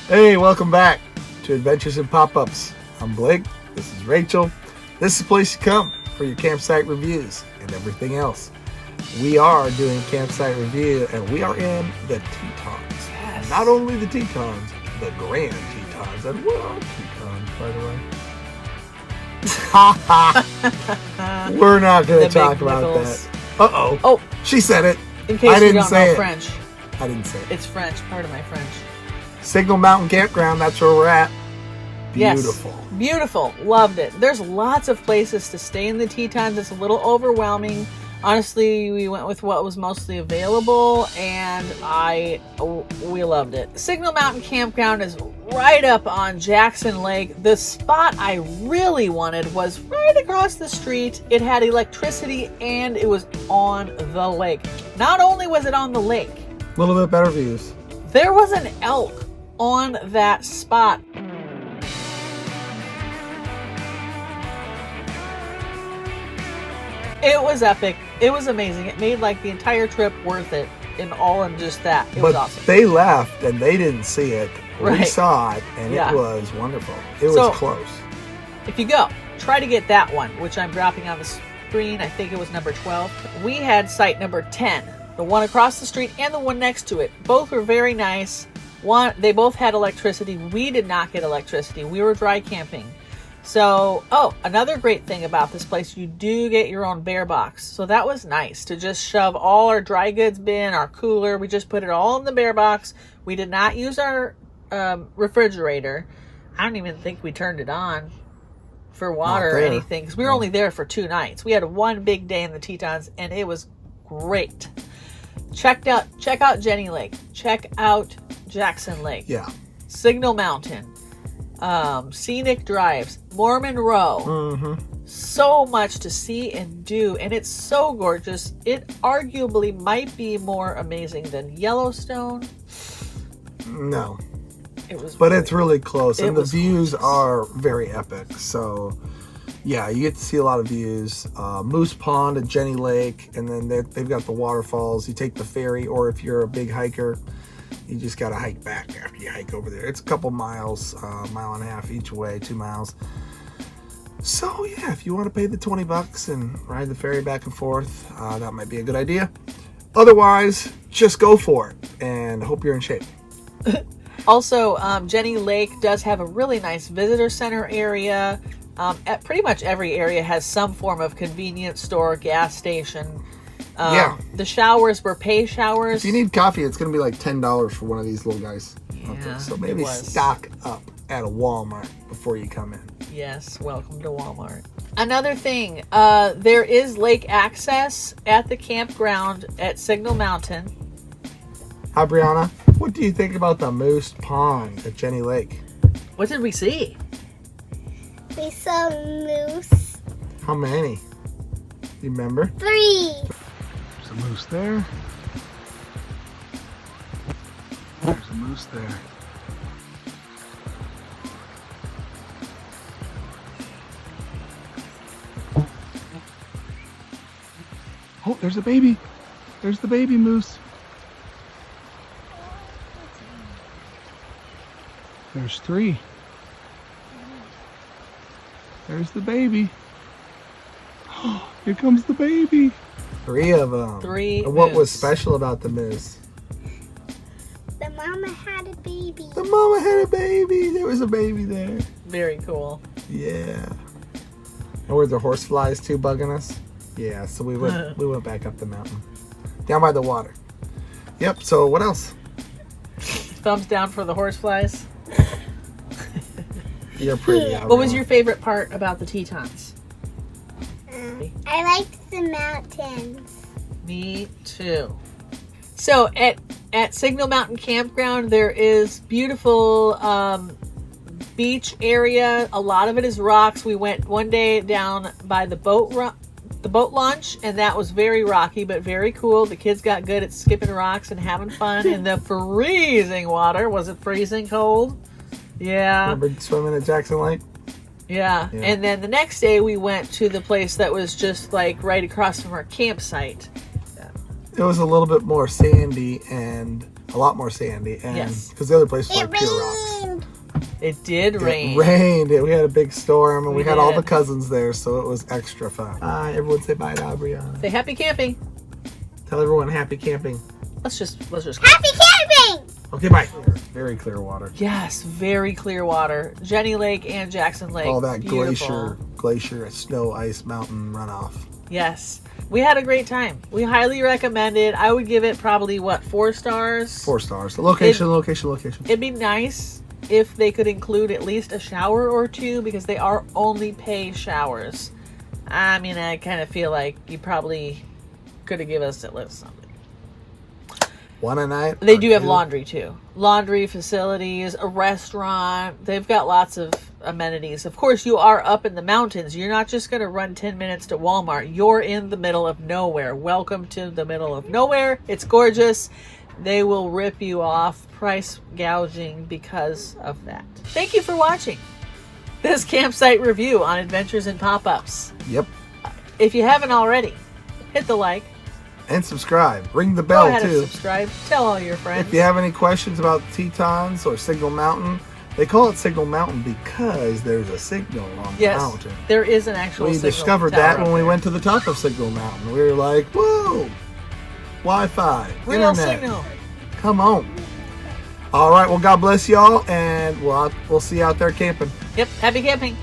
Hey, welcome back to Adventures and Pop-Ups. I'm Blake. This is Rachel. This is the place to come for your campsite reviews and everything else. We are doing a campsite review, and we are in the Tetons. Yes. Not only the Tetons, the Grand Tetons. And what are Tetons, by the way? We're not going to talk about nipples. that. Uh-oh. Oh, She said it. in case I you didn't don't say know it. French, I didn't say it. it's French. Part of my French. Signal Mountain Campground, that's where we're at. Beautiful. Yes, beautiful. Loved it. There's lots of places to stay in the Tetons. It's a little overwhelming. Honestly, we went with what was mostly available, and we loved it. Signal Mountain Campground is right up on Jackson Lake. The spot I really wanted was right across the street. It had electricity, and it was on the lake. Not only was it on the lake, A little bit better views. there was an elk on that spot. It was epic. It was amazing. It made like the entire trip worth it in just that. It was awesome. They left and they didn't see it. We Right. saw it and Yeah. it was wonderful. It was So- close. If you go, try to get that one, which I'm dropping on the screen. I think it was number 12. We had site number 10, the one across the street and the one next to it. Both were very nice. They both had electricity. We did not get electricity. We were dry camping. So, another great thing about this place, you do get your own bear box. So that was nice to just shove all our dry goods bin, our cooler. We just put it all in the bear box. We did not use our refrigerator. I don't even think we turned it on for water or there. anything, because we were only there for 2 nights. We had one big day in the Tetons, and it was great. Check out Jenny Lake. Check out Jackson Lake. Yeah. Signal Mountain. Scenic drives. Mormon Row. Mm-hmm. So much to see and do, and it's so gorgeous. It arguably might be more amazing than Yellowstone. No. But it's really close. And the was views gorgeous. are very epic. So, yeah, you get to see a lot of views. Moose Pond and Jenny Lake. And then they've got the waterfalls. You take the ferry, or if you're a big hiker, you just got to hike back after you hike over there. It's a couple miles, mile and a half each way, 2 miles. So, yeah, if you want to pay the $20 and ride the ferry back and forth, that might be a good idea. Otherwise, just go for it and hope you're in shape. Also, Jenny Lake does have a really nice visitor center area. At pretty much every area has some form of convenience store, gas station. Yeah. The showers were pay showers. If you need coffee, it's going to be like $10 for one of these little guys. Yeah, So it maybe was. stock up at a Walmart before you come in. Yes, welcome to Walmart. Another thing, there is lake access at the campground at Signal Mountain. Hi, Brianna. What do you think about the Moose Pond at Jenny Lake? What did we see? We saw moose. How many? You remember? 3. There's a moose there. There's a moose there. Oh, there's a baby. There's the baby moose. There's 3. There's the baby. Here comes the baby. 3 of them. 3 And what was moose. special about the moose? The mama had a baby. The mama had a baby. There was a baby there. Very cool. Yeah. And were the horseflies too bugging us? Yeah, so we went back up the mountain. Down by the water. Yep, so what else? Thumbs down for the horseflies. You're pretty out. What was your favorite part about the Tetons? I liked the mountains. Me too. So at Signal Mountain Campground, there is beautiful beach area. A lot of it is rocks. We went one day down by the boat launch, and that was very rocky but very cool. The kids got good at skipping rocks and having fun in the freezing water. Was it freezing cold? Yeah. Remember swimming at Jackson Lake? Yeah. And then the next day we went to the place that was just like right across from our campsite. It was a little bit more sandy, and a lot more sandy, and Yes. because the other place was It like pure rocks. It did rain. It rained. We had a big storm, and we had all did. the cousins there, so it was extra fun. Everyone say bye to Brianna. Say happy camping. Tell everyone happy camping. Let's just. Happy camping! Okay, bye. Very clear water. Yes, very clear water. Jenny Lake and Jackson Lake. All that beautiful. glacier, snow, ice, mountain runoff. Yes. We had a great time. We highly recommend it. I would give it probably, 4 stars? 4 stars. Location. It'd be nice if they could include at least a shower or 2, because they are only pay showers. I mean, I kind of feel like you probably could have given us at least something. One a night. They do have 2? laundry too. Laundry facilities, a restaurant. They've got lots of amenities. Of course, you are up in the mountains. You're not just going to run 10 minutes to Walmart. You're in the middle of nowhere. Welcome to the middle of nowhere. It's gorgeous. They will rip you off, price gouging because of that. Thank you for watching this campsite review on Adventures in Pop-Ups. Yep. If you haven't already, hit the like. And subscribe. Ring the Go bell ahead and too. subscribe. Tell all your friends. If you have any questions about Tetons or Signal Mountain, they call it Signal Mountain because there's a signal on the mountain. There is an actual We signal discovered tower that up when we there. went to the top of Signal Mountain. We were like, whoa, Wi-Fi, Real internet, signal. come on. All right, well, God bless y'all, and we'll see you out there camping. Yep. Happy camping.